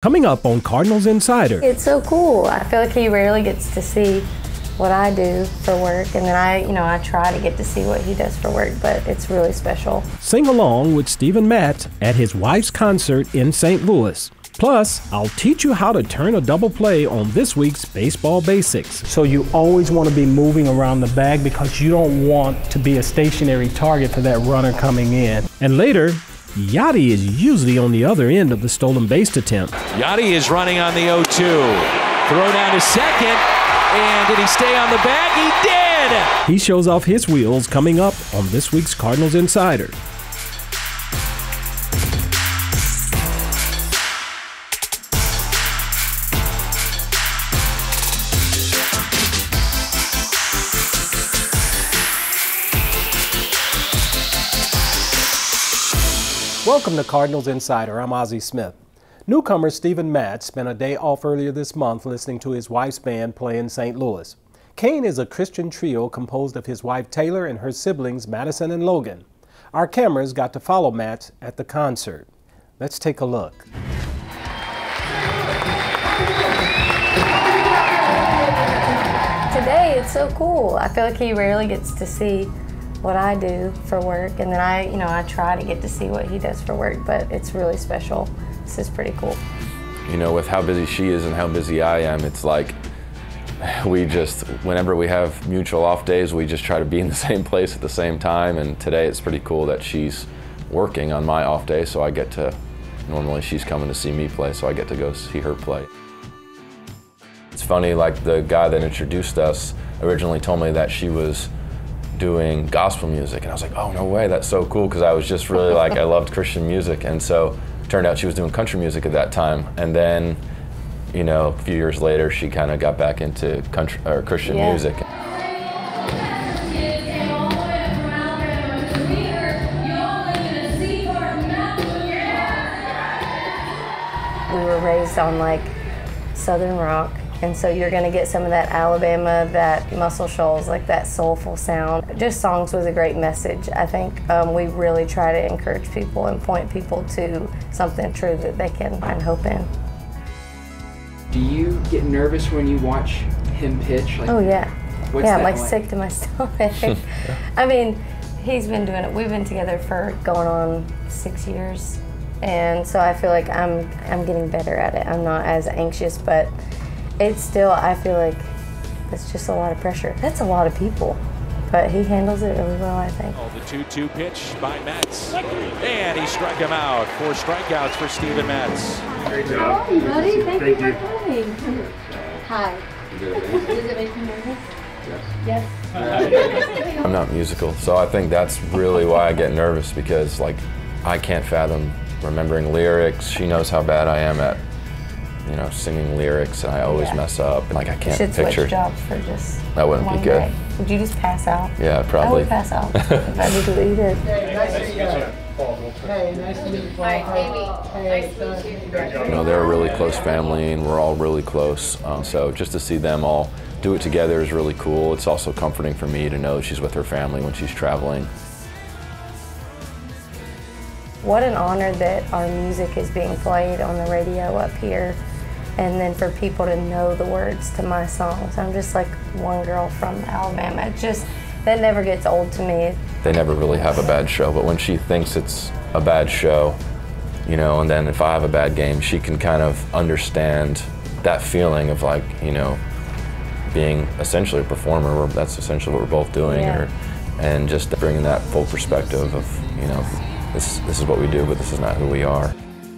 Coming up on Cardinals Insider. It's so cool. I feel like he rarely gets to see what I do for work, and then I try to get to see what he does for work, but it's really special. Sing along with Steven Matz at his wife's concert in St. Louis. Plus, I'll teach you how to turn a double play on this week's Baseball Basics. So you always want to be moving around the bag because you don't want to be a stationary target for that runner coming in. And later, Yadi is usually on the other end of the stolen base attempt. Yadi is running on the 0-2. Throw down to second. And did he stay on the bag? He did! He shows off his wheels coming up on this week's Cardinals Insider. Welcome to Cardinals Insider. I'm Ozzie Smith. Newcomer Steven Matz spent a day off earlier this month listening to his wife's band play in St. Louis. Kane is a Christian trio composed of his wife Taylor and her siblings Madison and Logan. Our cameras got to follow Matz at the concert. Let's take a look. Today it's so cool. I feel like he rarely gets to see what I do for work, and then I try to get to see what he does for work, but it's really special. This is pretty cool. You know, with how busy she is and how busy I am, it's like whenever we have mutual off days, we just try to be in the same place at the same time, and today it's pretty cool that she's working on my off day, so I get to, normally she's coming to see me play, so I get to go see her play. It's funny, like the guy that introduced us originally told me that she was doing gospel music, and I was like, oh, no way, that's so cool, because I was just really like, I loved Christian music, and so it turned out she was doing country music at that time, and then, you know, a few years later, she kind of got back into country or Christian music. We were raised on like Southern rock, and so you're gonna get some of that Alabama, that Muscle Shoals, like that soulful sound. Just songs with a great message. I think we really try to encourage people and point people to something true that they can find hope in. Do you get nervous when you watch him pitch? Like, oh yeah. What's I'm that like sick to my stomach. I mean, he's been doing it. We've been together for going on 6 years. And so I feel like I'm getting better at it. I'm not as anxious, but it's still, I feel like it's just a lot of pressure. That's a lot of people, but he handles it really well, I think. Oh, the 2-2 pitch by Matz. And he struck him out. 4 strikeouts for Steven Matz. Great job. Hi, buddy. Thank you for coming. Hi. Does it make you nervous? Yes. I'm not musical, so I think that's really why I get nervous, because like I can't fathom remembering lyrics. She knows how bad I am at, you know, singing lyrics, and I always mess up. Like I can't picture. picture. Jobs for just That wouldn't be good. Day. Would you just pass out? Yeah, probably. I would pass out if I did what you did. Hey, nice to meet you. Hey, nice to meet you, Paul. Hi, Amy. Nice to meet you. You know, they're a really close family, and we're all really close. So just to see them all do it together is really cool. It's also comforting for me to know she's with her family when she's traveling. What an honor that our music is being played on the radio up here, and then for people to know the words to my songs. I'm just like one girl from Alabama. It just, that never gets old to me. They never really have a bad show, but when she thinks it's a bad show, you know, and then if I have a bad game, she can kind of understand that feeling of like, you know, being essentially a performer. That's essentially what we're both doing, and just bringing that full perspective of, you know, this is what we do, but this is not who we are.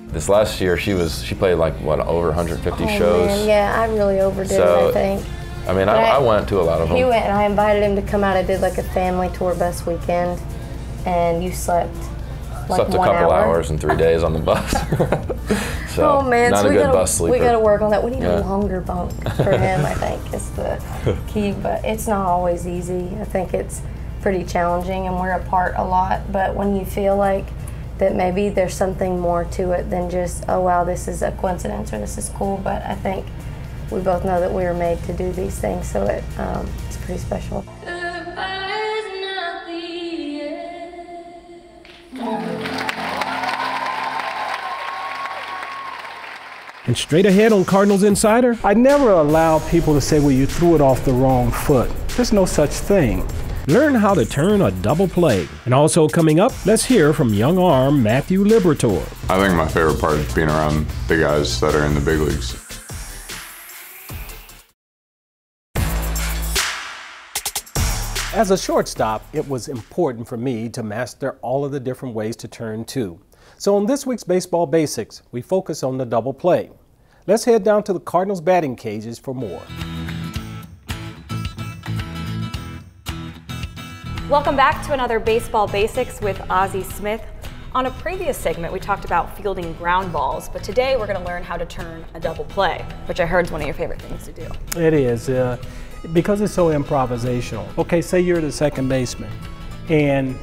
This last year, she played like, what, over 150 shows? Man, yeah, I really overdid it, I think. I mean, I went to a lot of them. He went, and I invited him to come out. I did like a family tour bus weekend, and you slept like slept a couple hours and 3 days on the bus. So, oh man, not so a good bus sleeper. We got to work on that. We need a longer bunk for him, I think, is the key. But it's not always easy. I think it's pretty challenging, and we're apart a lot. But when you feel like that maybe there's something more to it than just, oh wow, this is a coincidence or this is cool. But I think we both know that we were made to do these things, so it's pretty special. And straight ahead on Cardinals Insider, I never allow people to say, well, you threw it off the wrong foot. There's no such thing. Learn how to turn a double play. And also coming up, let's hear from young arm Matthew Liberatore. I think my favorite part is being around the guys that are in the big leagues. As a shortstop, it was important for me to master all of the different ways to turn two. So on this week's Baseball Basics, we focus on the double play. Let's head down to the Cardinals batting cages for more. Welcome back to another Baseball Basics with Ozzie Smith. On a previous segment, we talked about fielding ground balls, but today we're going to learn how to turn a double play, which I heard is one of your favorite things to do. It is, because it's so improvisational. Okay, say you're the second baseman, and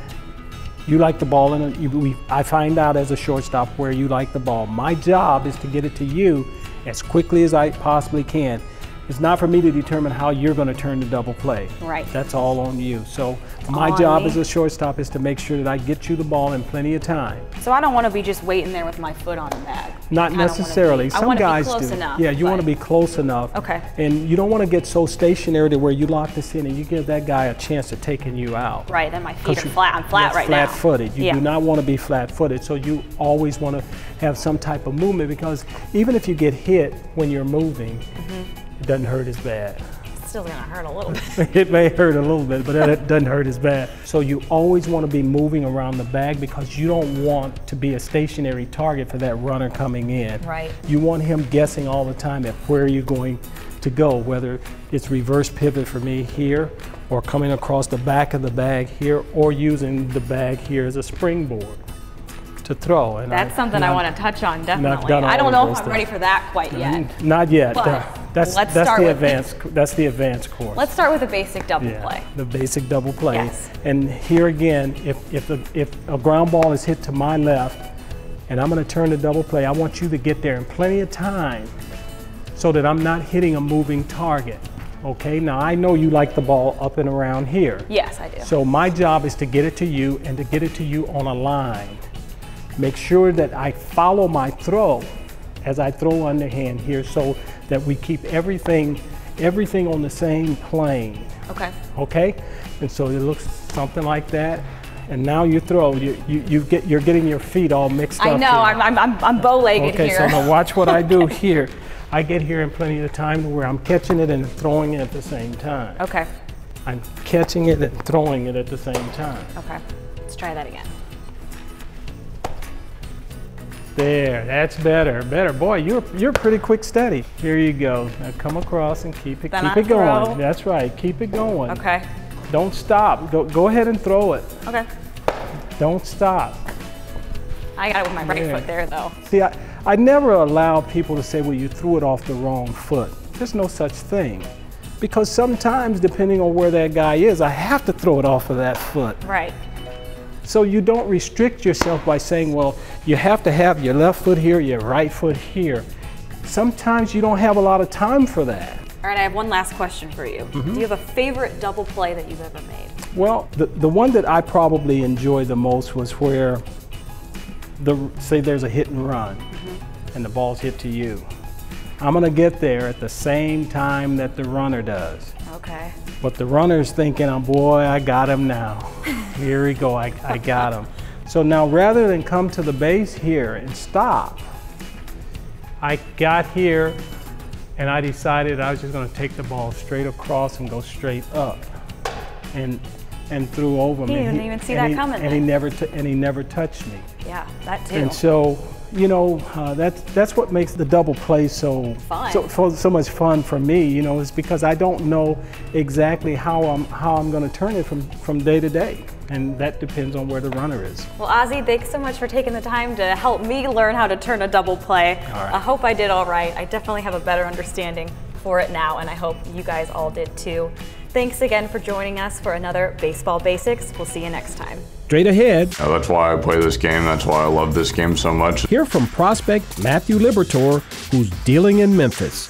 you like the ball, and I find out as a shortstop where you like the ball. My job is to get it to you as quickly as I possibly can. It's not for me to determine how you're going to turn the double play. Right. That's all on you. So my job as a shortstop is to make sure that I get you the ball in plenty of time. So I don't want to be just waiting there with my foot on the bag. Not necessarily. Some guys close do. Enough, yeah, you want to be close enough. Okay. And you don't want to get so stationary to where you lock this in and you give that guy a chance of taking you out. Right, then my feet are flat. I'm flat right now. Flat-footed. You do not want to be flat-footed. So you always want to have some type of movement, because even if you get hit when you're moving, it doesn't hurt as bad. It's still going to hurt a little bit. It may hurt a little bit, but it doesn't hurt as bad. So you always want to be moving around the bag, because you don't want to be a stationary target for that runner coming in. Right. You want him guessing all the time at where you're going to go, whether it's reverse pivot for me here, or coming across the back of the bag here, or using the bag here as a springboard to throw. And that's something I want to touch on, definitely. I don't know if I'm ready for that quite yet. Not yet. That's the advanced course. Let's start with the basic double play. The basic double play. Yes. And here again, if a ground ball is hit to my left and I'm going to turn the double play, I want you to get there in plenty of time so that I'm not hitting a moving target. Okay, now I know you like the ball up and around here. Yes, I do. So my job is to get it to you, and to get it to you on a line. Make sure that I follow my throw as I throw underhand here, so that we keep everything on the same plane. Okay. Okay? And so it looks something like that. And now you throw, you're getting your feet all mixed up. I know, I'm bow-legged here. Okay, so now watch what I do here. I get here in plenty of time to where I'm catching it and throwing it at the same time. Okay. I'm catching it and throwing it at the same time. Okay, let's try that again. There, that's better. Boy, you're pretty quick steady. Here you go. Now come across and keep it going. Throw. That's right. Keep it going. Okay. Don't stop. Go ahead and throw it. Okay. Don't stop. I got it with my right foot there, though. See, I never allow people to say, well, you threw it off the wrong foot. There's no such thing. Because sometimes, depending on where that guy is, I have to throw it off of that foot. Right. So you don't restrict yourself by saying, well, you have to have your left foot here, your right foot here. Sometimes you don't have a lot of time for that. All right, I have one last question for you. Do you have a favorite double play that you've ever made? Well, the one that I probably enjoyed the most was where, say there's a hit and run, and the ball's hit to you. I'm gonna get there at the same time that the runner does. Okay. But the runner's thinking, oh boy, I got him now. Here we go, I got him. So now rather than come to the base here and stop, I got here and I decided I was just gonna take the ball straight across and go straight up and threw over me. You didn't even see that coming. And he never touched me. Yeah, that too. And so, you know, that's what makes the double play so much fun for me. You know, is because I don't know exactly how I'm going to turn it from day to day, and that depends on where the runner is. Well, Ozzie, thanks so much for taking the time to help me learn how to turn a double play. All right. I hope I did all right. I definitely have a better understanding for it now, and I hope you guys all did too. Thanks again for joining us for another Baseball Basics. We'll see you next time. Straight ahead. That's why I play this game. That's why I love this game so much. Hear from prospect Matthew Liberatore, who's dealing in Memphis.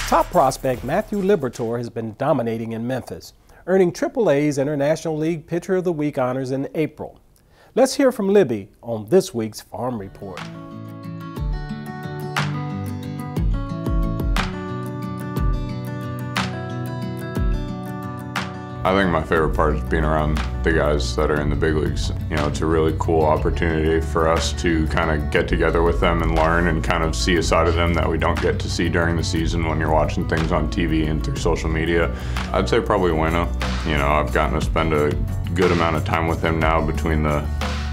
Top prospect Matthew Liberatore has been dominating in Memphis, earning AAA's International League Pitcher of the Week honors in April. Let's hear from Libby on this week's Farm Report. I think my favorite part is being around the guys that are in the big leagues. You know, it's a really cool opportunity for us to kind of get together with them and learn and kind of see a side of them that we don't get to see during the season when you're watching things on TV and through social media. I'd say probably Wayno. You know, I've gotten to spend a good amount of time with him now between the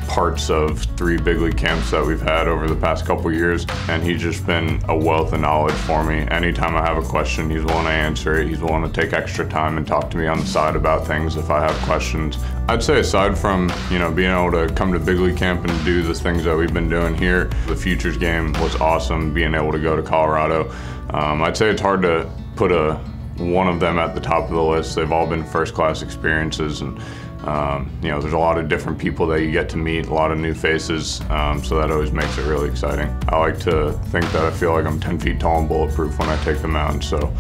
parts of 3 big league camps that we've had over the past couple years, and he's just been a wealth of knowledge for me. Anytime I have a question, he's willing to answer it. He's willing to take extra time and talk to me on the side about things if I have questions. I'd say aside from, you know, being able to come to big league camp and do the things that we've been doing here, the Futures game was awesome, being able to go to Colorado. I'd say it's hard to put one of them at the top of the list. They've all been first-class experiences, and you know, there's a lot of different people that you get to meet, a lot of new faces, so that always makes it really exciting. I like to think that I feel like I'm 10 feet tall and bulletproof when I take the mound, so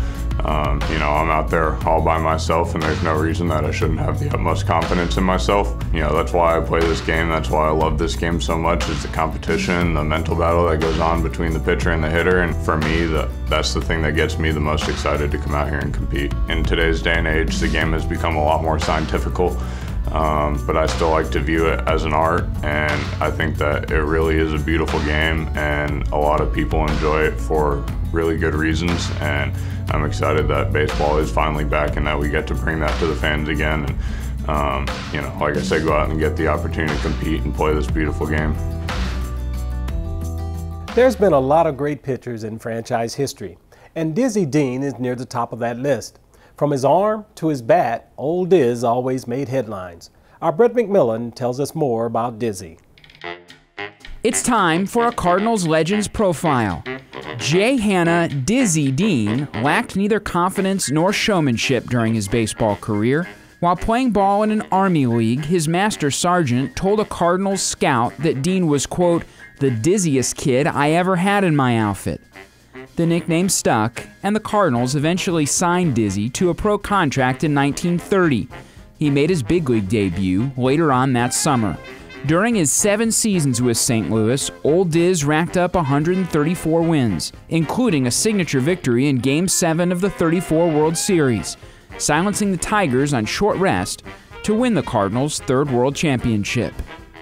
you know, I'm out there all by myself, and there's no reason that I shouldn't have the utmost confidence in myself. You know, that's why I play this game, that's why I love this game so much, is the competition, the mental battle that goes on between the pitcher and the hitter, and for me, that's the thing that gets me the most excited to come out here and compete. In today's day and age, the game has become a lot more scientifical. But I still like to view it as an art, and I think that it really is a beautiful game, and a lot of people enjoy it for really good reasons, and I'm excited that baseball is finally back and that we get to bring that to the fans again, and you know, like I said, go out and get the opportunity to compete and play this beautiful game. There's been a lot of great pitchers in franchise history, and Dizzy Dean is near the top of that list. From his arm to his bat, old Diz always made headlines. Our Brett McMillan tells us more about Dizzy. It's time for a Cardinals Legends profile. Jay Hanna Dizzy Dean lacked neither confidence nor showmanship during his baseball career. While playing ball in an Army league, his master sergeant told a Cardinals scout that Dean was, quote, the dizziest kid I ever had in my outfit. The nickname stuck, and the Cardinals eventually signed Dizzy to a pro contract in 1930. He made his big league debut later on that summer. During his 7 seasons with St. Louis, Old Diz racked up 134 wins, including a signature victory in Game 7 of the '34 World Series, silencing the Tigers on short rest to win the Cardinals' 3rd World Championship.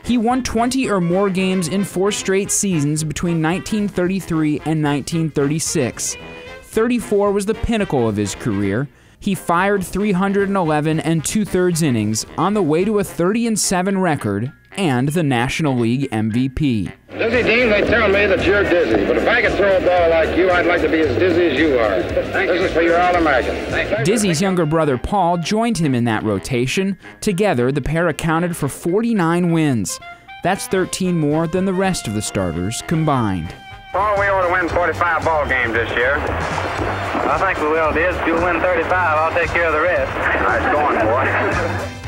He won 20 or more games in 4 straight seasons between 1933 and 1936. 34 was the pinnacle of his career. He fired 311 2/3 innings on the way to a 30-7 record and the National League MVP. Dizzy Dean, they tell me that you're dizzy, but if I could throw a ball like you, I'd like to be as dizzy as you are. This is for your All-American. Dizzy's younger brother Paul joined him in that rotation. Together, the pair accounted for 49 wins. That's 13 more than the rest of the starters combined. Paul, we ought to win 45 ball games this year. I think we will, Diz. If you win 35, I'll take care of the rest. Nice going, boy.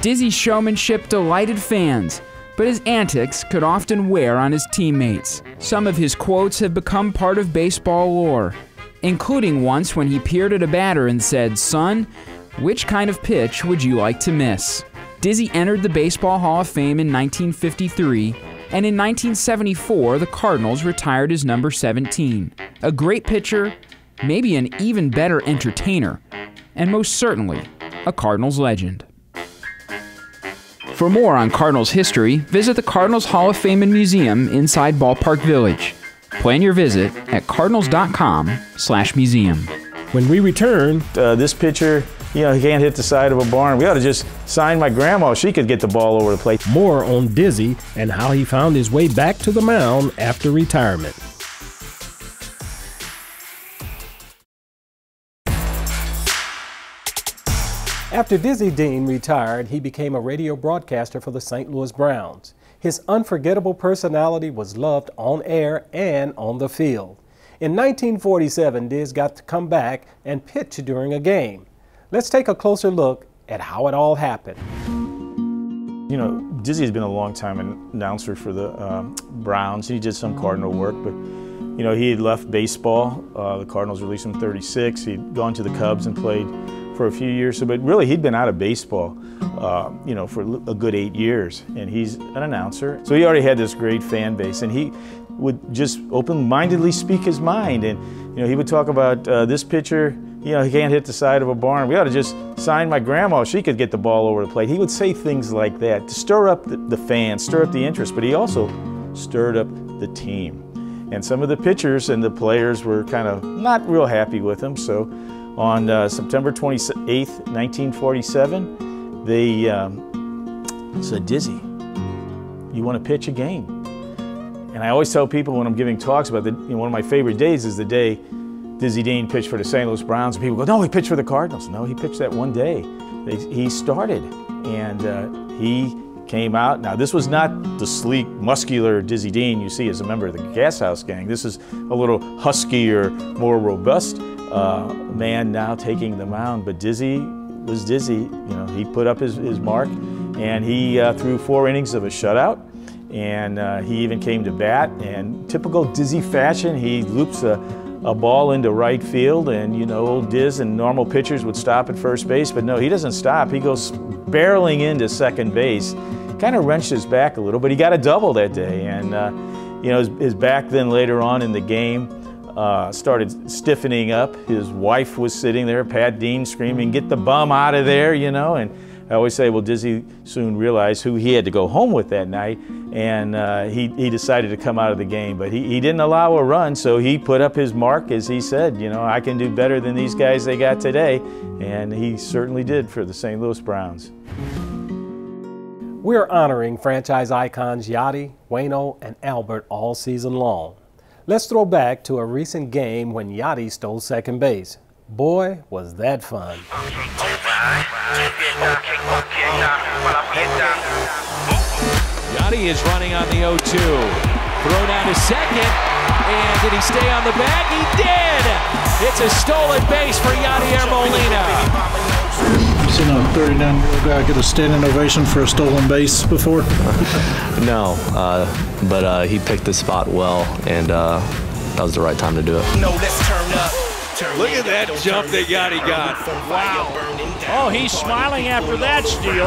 Dizzy's showmanship delighted fans, but his antics could often wear on his teammates. Some of his quotes have become part of baseball lore, including once when he peered at a batter and said, "Son, which kind of pitch would you like to miss?" Dizzy entered the Baseball Hall of Fame in 1953, and in 1974, the Cardinals retired his number 17. A great pitcher, maybe an even better entertainer, and most certainly a Cardinals legend. For more on Cardinals history, visit the Cardinals Hall of Fame and Museum inside Ballpark Village. Plan your visit at cardinals.com/museum. When we return, this pitcher, he can't hit the side of a barn. We ought to just sign my grandma. She could get the ball over the plate. More on Dizzy and how he found his way back to the mound after retirement. After Dizzy Dean retired, he became a radio broadcaster for the St. Louis Browns. His unforgettable personality was loved on air and on the field. In 1947, Diz got to come back and pitch during a game. Let's take a closer look at how it all happened. You know, Dizzy has been a long time announcer for the Browns. He did some Cardinal work, but he had left baseball. The Cardinals released him in '36. He'd gone to the Cubs and played for a few years. But really, he'd been out of baseball, you know, for a good 8 years, and he's an announcer. So he already had this great fan base, and he would just open-mindedly speak his mind. And you know, he would talk about this pitcher, you know, he can't hit the side of a barn. We ought to just sign my grandma. She could get the ball over the plate. He would say things like that to stir up the fans, stir up the interest, but he also stirred up the team. And some of the pitchers and the players were kind of not real happy with him. So on September 28th, 1947, they said, "Dizzy, you want to pitch a game?" And I always tell people when I'm giving talks about that, you know, one of my favorite days is the day Dizzy Dean pitched for the St. Louis Browns. And people go, "No, he pitched for the Cardinals." No, he pitched that one day. He started, and he came out. Now, this was not the sleek, muscular Dizzy Dean you see as a member of the Gas House Gang. This is a little huskier, more robust man now taking the mound. But Dizzy was Dizzy. You know, he put up his mark, and he threw 4 innings of a shutout. And he even came to bat, and typical Dizzy fashion, he loops a ball into right field, and you know, old Diz and normal pitchers would stop at first base, but no, he doesn't stop. He goes barreling into second base, kind of wrenched his back a little, but he got a double that day. And you know, his back then later on in the game started stiffening up. His wife was sitting there, Pat Dean, screaming, "Get the bum out of there," you know. And I always say, well, Dizzy soon realized who he had to go home with that night, and he decided to come out of the game. But he didn't allow a run, so he put up his mark, as he said, you know, "I can do better than these guys they got today," and he certainly did for the St. Louis Browns. We're honoring franchise icons Yadi, Waino, and Albert all season long. Let's throw back to a recent game when Yadi stole second base. Boy, was that fun. Yadi is running on the 0-2. Throw down to second. And did he stay on the bag? He did! It's a stolen base for Yadi Molina. You've seen a 39-year-old guy get a standing ovation for a stolen base before? No, but he picked the spot well, and that was the right time to do it. No, let's turn up. Look at that jump that Yadi got. Wow. Oh, he's smiling after that steal.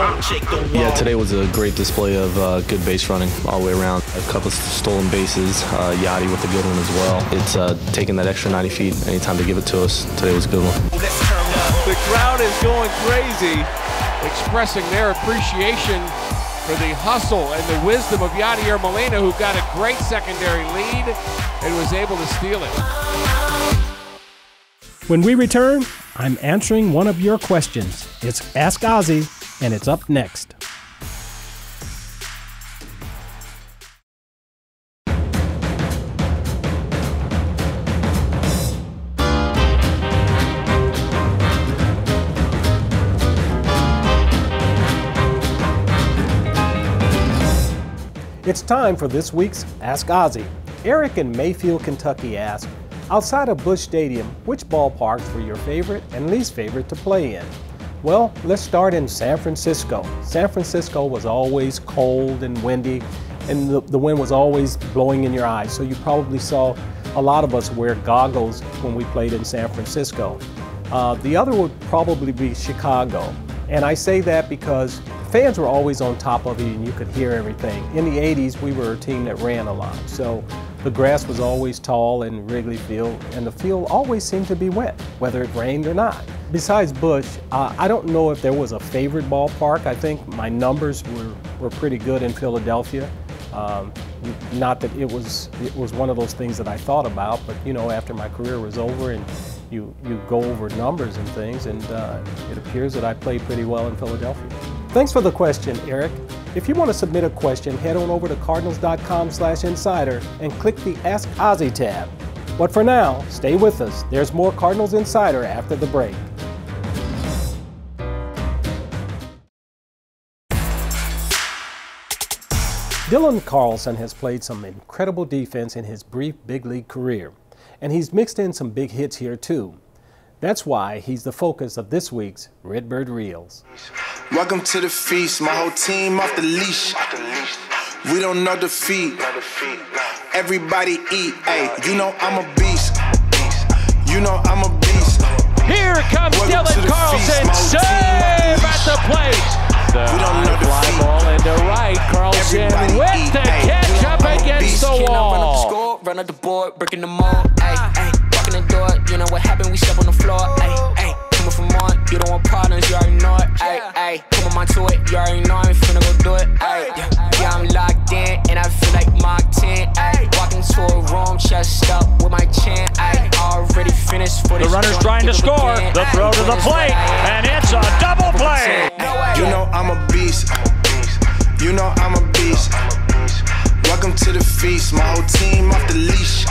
Yeah, today was a great display of good base running all the way around. A couple of stolen bases, Yadi with a good one as well. It's taking that extra 90 feet anytime to give it to us. Today was a good one. The crowd is going crazy, expressing their appreciation for the hustle and the wisdom of Yadi Molina, who got a great secondary lead and was able to steal it. When we return, I'm answering one of your questions. It's Ask Ozzie, and it's up next. It's time for this week's Ask Ozzie. Eric in Mayfield, Kentucky asked, outside of Busch Stadium, which ballparks were your favorite and least favorite to play in? Well, let's start in San Francisco. San Francisco was always cold and windy, and the wind was always blowing in your eyes, so you probably saw a lot of us wear goggles when we played in San Francisco. The other would probably be Chicago, and I say that because fans were always on top of you and you could hear everything. In the 80s, we were a team that ran a lot, so the grass was always tall in Wrigley Field, and the field always seemed to be wet, whether it rained or not. Besides Busch, I don't know if there was a favorite ballpark. I think my numbers were pretty good in Philadelphia. Not that it was one of those things that I thought about, but you know, after my career was over and you go over numbers and things, and it appears that I played pretty well in Philadelphia. Thanks for the question, Eric. If you want to submit a question, head on over to cardinals.com/insider and click the Ask Ozzie tab. But for now, stay with us. There's more Cardinals Insider after the break. Dylan Carlson has played some incredible defense in his brief big league career, and he's mixed in some big hits here too. That's why he's the focus of this week's Redbird Reels. Welcome to the feast, my whole team off the leash. We don't know defeat. Everybody eat, ayy. You know I'm a beast. You know I'm a beast. Here comes Dylan Carlson. Save at the plate. The fly ball into right. Carlson with the catch up against the wall. Run up the board, breaking the mold. Ay, ay, walking the door. You know what happened? We step on the floor. Ay, ay, coming from on. You don't want partners, you already know it. Ay, ay, come on, mind to it. You already know I'm finna go do it. Ay, yeah, I'm locked in and I feel like Mark 10. Ay, walking to a room, chest up with my chin. Ay, already finished for the runner's trying to score. The throw to the plate, and it's a double play. You know I'm a beast. You know I'm a beast. Welcome to the feast. My whole team off the leash.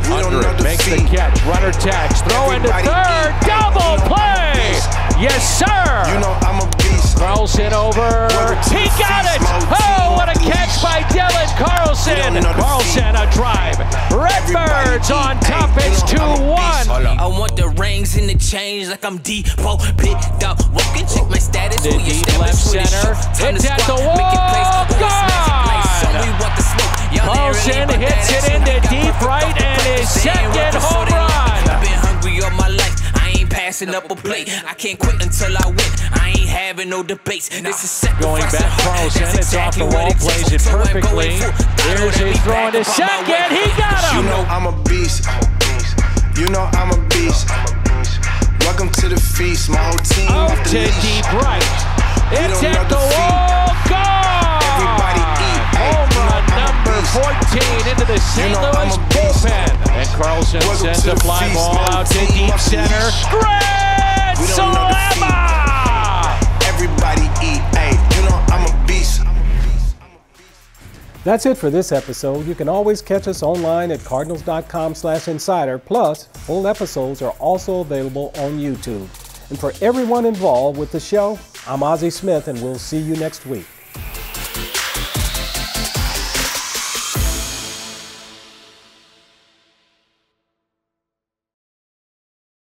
We don't know the makes the catch. Runner tags. Throw into third. Double play. Yes, sir. You know I'm a beast. Carlson over. He got it. Oh, what a catch by Dylan Carlson. Carlson a drive. Redbirds on top. It's 2-1. I want the rings and the change like I'm Depot. Picked up. Walk and check my status. The deep left center. It's at the wall. Gone. Carlson hits it into deep right and his second home run. I've been hungry all my life. I ain't passing up a plate. I can't quit until I win. I ain't having no debates. This is second. Going back, Carlson. It's off the wall. Plays it perfectly. Here's his throw into second. He got him. You know I'm a beast. You know I'm a beast. Welcome to the feast. My whole team out to deep right. It's at the wall. Gone. Everybody eat. Home run number 14 into the St. Louis bullpen. And Carlson sends a fly ball out to deep center. Grand Slammer! Everybody eat. Hey, you know I'm a beast. That's it for this episode. You can always catch us online at cardinals.com/insider. Plus, full episodes are also available on YouTube. And for everyone involved with the show, I'm Ozzie Smith, and we'll see you next week.